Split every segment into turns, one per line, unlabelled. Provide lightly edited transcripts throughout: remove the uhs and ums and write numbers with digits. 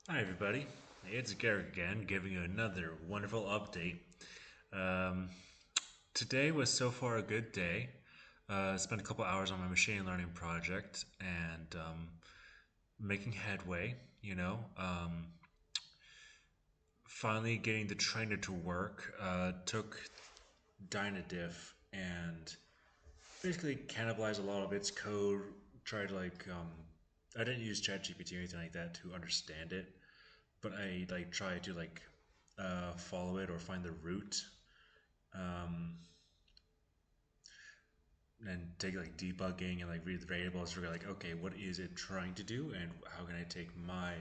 Hi, everybody. It's Garrick again, giving you another wonderful update. Um, Today was so far a good day. Spent a couple hours on my machine learning project and making headway. Finally getting the trainer to work. Took Dynadiff and basically cannibalized a lot of its code. Tried I didn't use ChatGPT or anything like that to understand it, but I like try to follow it or find the root, um, and take like debugging and like read the variables. Figure like, okay, what is it trying to do, and how can I take my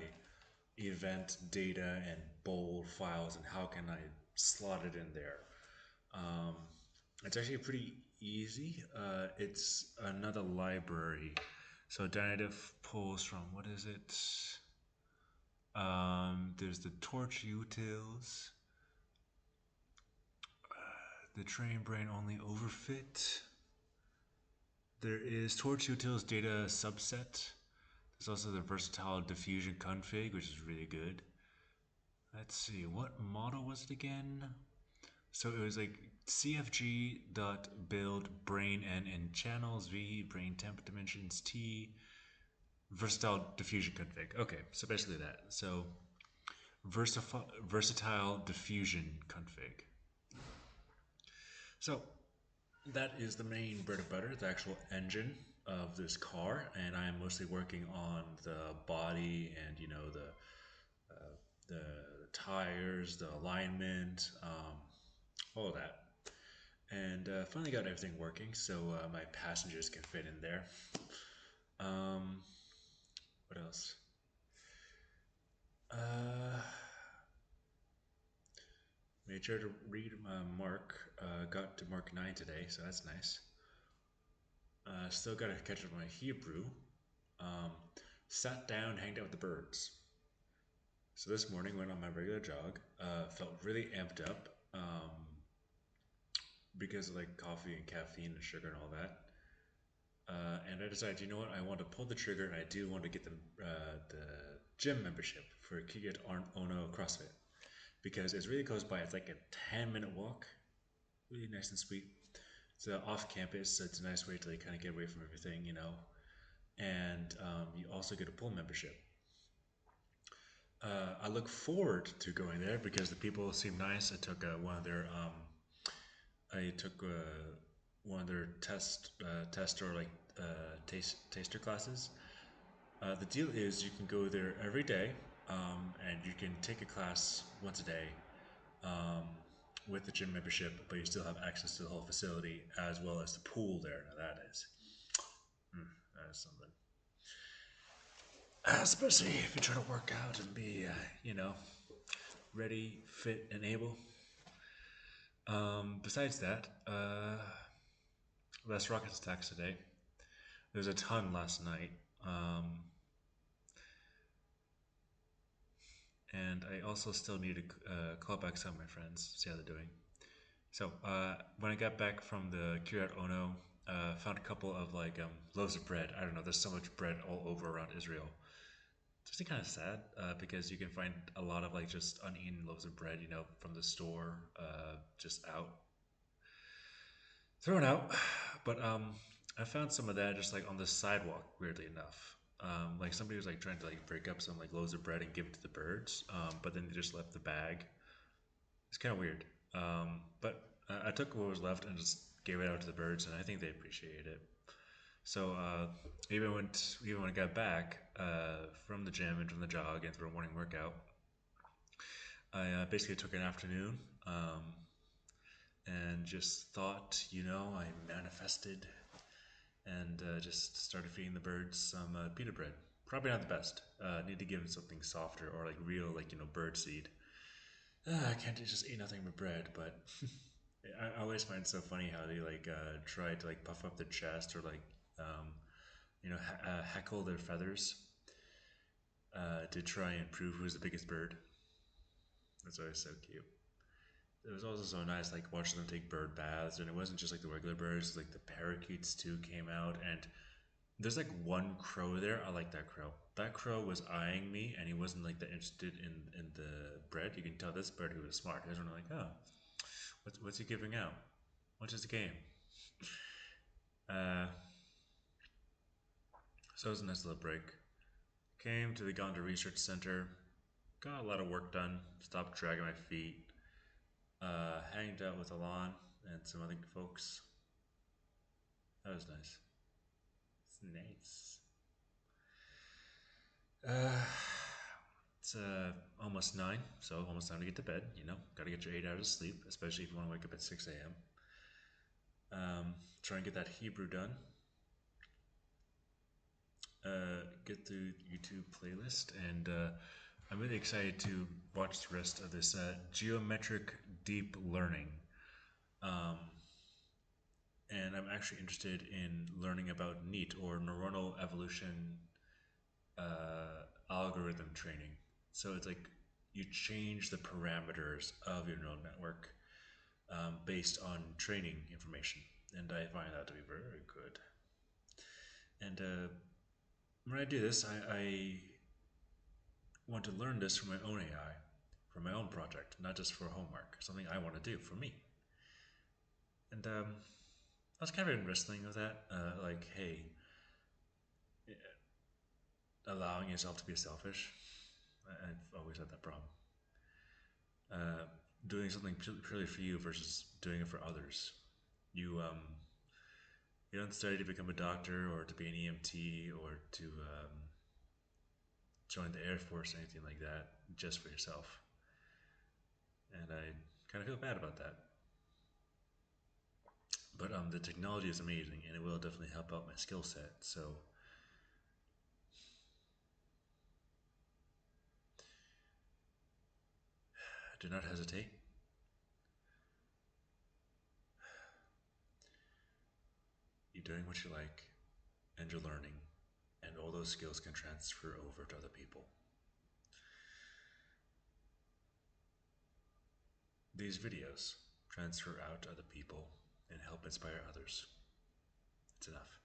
event data and bold files, and how can I slot it in there? Um, it's actually pretty easy. It's another library. So Dynative pulls from what is it? There's the torch utils, the train brain only overfit. There is torch utils data subset. There's also the versatile diffusion config, which is really good. Let's see, what model was it again? So it was like cfg dot build brain n in channels v brain temp dimensions t versatile diffusion config. Okay, so basically that. So versatile diffusion config. So that is the main bread and butter, the actual engine of this car, and I am mostly working on the body and the tires, the alignment, all of that. And finally got everything working, so my passengers can fit in there. Um, what else? Uh, Made sure to read Mark. Got to Mark 9 today, so that's nice. Still got to catch up on my Hebrew. Um, Sat down, hanged out with the birds. So this morning went on my regular jog. Felt really amped up because of like coffee and caffeine and sugar and all that. And I decided, you know what, I want to pull the trigger, and I do want to get the gym membership for Kiget Ono CrossFit because it's really close by. It's like a 10-minute walk, really nice and sweet. It's off campus, so it's a nice way to like kind of get away from everything, And you also get a pool membership. I look forward to going there because the people seem nice. I took one of their test or like taster classes. The deal is you can go there every day, and you can take a class once a day um, with the gym membership, but you still have access to the whole facility as well as the pool there. Now that is something. Especially if you try to work out and be, ready, fit, and able. Besides that, less rocket attacks today. There's a ton last night. Um, and I also still need to call back some of my friends, see how they're doing. So when I got back from the Kiryat Ono, found a couple of like loaves of bread. I don't know. There's so much bread all over around Israel. It's just kind of sad because you can find a lot of like just uneaten loaves of bread, from the store, just out, thrown out. But I found some of that just like on the sidewalk. Weirdly enough, like somebody was like trying to like break up some like loaves of bread and give it to the birds, but then they just left the bag. It's kind of weird. But I took what was left and just gave it out to the birds, and I think they appreciated it. So even when I got back from the gym and from the jog and from a morning workout, I basically took an afternoon and just thought, I manifested and just started feeding the birds some pita bread. Probably not the best. Need to give them something softer or like real, like bird seed. I can't just eat nothing but bread, but I always find it so funny how they like try to like puff up their chest or like um, heckle their feathers to try and prove who's the biggest bird. That's always so cute. It was also so nice, like watching them take bird baths, and it wasn't just like the regular birds; like the parakeets too came out, and there's like one crow there. I like that crow. that crow was eyeing me, and he wasn't like that interested in the bread. You can tell this bird he was smart. He was like, oh, what's he giving out? What's his game? Uh, so it was a nice little break. Came to the Gonda Research Center, got a lot of work done, stopped dragging my feet, hanged out with Alon and some other folks. That was nice. It's nice. Uh, it's almost 9, so almost time to get to bed. Got to get your 8 hours of sleep, especially if you want to wake up at 6 a.m. Try and get that Hebrew done. Get through YouTube playlist, and I'm really excited to watch the rest of this geometric deep learning. Um, and I'm actually interested in learning about NEAT, or neuronal evolution algorithm training. So it's like you change the parameters of your neural network based on training information, and I find that to be very good. And when I do this, I want to learn this for my own AI, for my own project, not just for homework, something I want to do for me. And I was kind of been wrestling with that, like, hey, allowing yourself to be selfish. I've always had that problem. Uh, Doing something purely for you versus doing it for others. You you don't study to become a doctor or to be an EMT or to join the Air Force or anything like that just for yourself. And I kind of feel bad about that. But the technology is amazing, and it will definitely help out my skill set. So do not hesitate. You're doing what you like, and you're learning, and all those skills can transfer over to other people. These videos transfer out to other people and help inspire others. It's enough.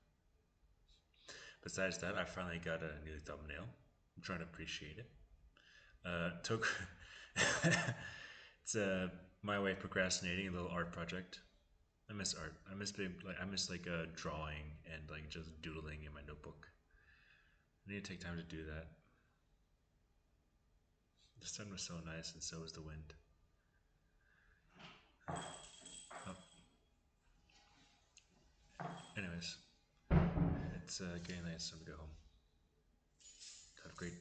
Besides that, I finally got a new thumbnail. I'm trying to appreciate it. Took it's my way of procrastinating, a little art project. I miss art. I miss like drawing and like just doodling in my notebook. I need to take time to do that. The sun was so nice, and so was the wind. Oh, anyways, it's getting late. It's time to go home. Have a great